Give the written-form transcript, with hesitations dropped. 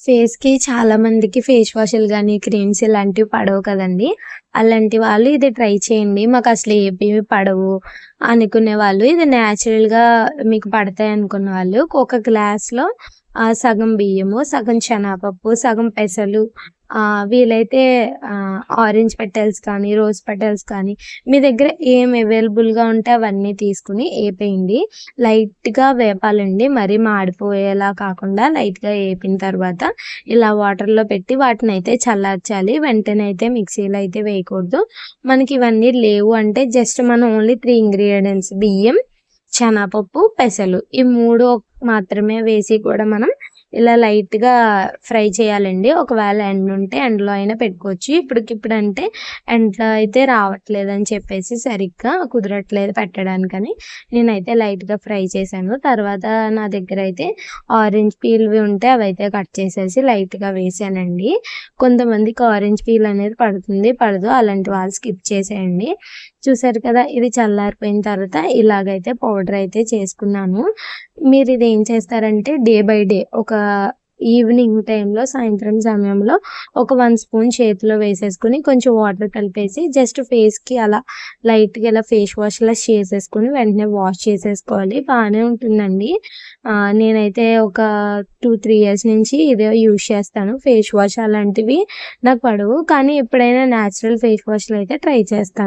ఫేస్‌కి చాలా మందికి ఫేస్ వాష్‌లు గాని, క్రీమ్స్ ఇలాంటివి పడవు కదండీ! అలాంటి వాళ్ళు ఇది ట్రై చేయండి. మాకసలు ఏవి పడవు అనుకునే వాళ్ళు ఇది నేచురల్‌గా మీకు పడతాయనుకున్న వాళ్ళు ఒక గ్లాస్‌లో సగం బియ్యము, సగం శనగపప్పు, సగం పెసలు వీలైతే ఆరెంజ్ పెటల్స్ కానీ, రోజ్ పెటల్స్ కానీ మీ దగ్గర ఏం అవైలబుల్‌గా ఉంటే అవన్నీ తీసుకొని ఏపేయండి. లైట్‌గా వేపాలండి. మరీ మాడిపోయేలా కాకుండా లైట్‌గా ఏపిన తర్వాత ఇలా వాటర్‌లో పెట్టి వాటినైతే చల్లార్చాలి. వెంటనే అయితే మిక్సీలో అయితే వేయకూడదు. మనకి ఇవన్నీ లేవు అంటే జస్ట్ మనం ఓన్లీ 3 ఇంగ్రీడియెంట్స్ బియ్యం, శనగపప్పు, పెసలు ఈ 3 మాత్రమే వేసి కూడా మనం ఇలా లైట్‌గా ఫ్రై చేయాలండి. ఒకవేళ ఎండుంటే ఎండలో అయినా పెట్టుకోవచ్చు. ఇప్పటికిప్పుడంటే ఎండలో అయితే రావట్లేదని చెప్పేసి సరిగ్గా కుదరట్లేదు పెట్టడానికని నేనైతే లైట్‌గా ఫ్రై చేశాను. తర్వాత నా దగ్గరైతే ఆరెంజ్ పీల్‌వి ఉంటే అవైతే కట్ చేసేసి లైట్‌గా వేసానండి. కొంతమందికి ఆరెంజ్ పీల్ అనేది పడుతుంది, పడదు. అలాంటి వాళ్ళు స్కిప్ చేసేయండి. చూసారు కదా! ఇది చల్లారిపోయిన తర్వాత ఇలాగైతే పౌడర్ అయితే చేసుకున్నాను. మీరిది ఏం చేస్తారంటే డే బై డే ఒక ఈవినింగ్ టైంలో సాయంత్రం సమయంలో ఒక 1 స్పూన్ చేతిలో వేసేసుకొని కొంచెం వాటర్ కలిపేసి జస్ట్ ఫేస్‌కి అలా లైట్‌గా ఇలా ఫేస్ వాష్‌లా చేసేసుకొని వెంటనే వాష్ చేసేసుకోవాలి. బానే ఉంటుందండి. నేనైతే ఒక 2, 3 ఇయర్స్ నుంచి ఇదే యూజ్ చేస్తాను. ఫేస్ వాష్ అలాంటివి నాకు పడవు. కానీ ఎప్పుడైనా నేచురల్ ఫేస్ వాష్‌లు అయితే ట్రై చేస్తాను.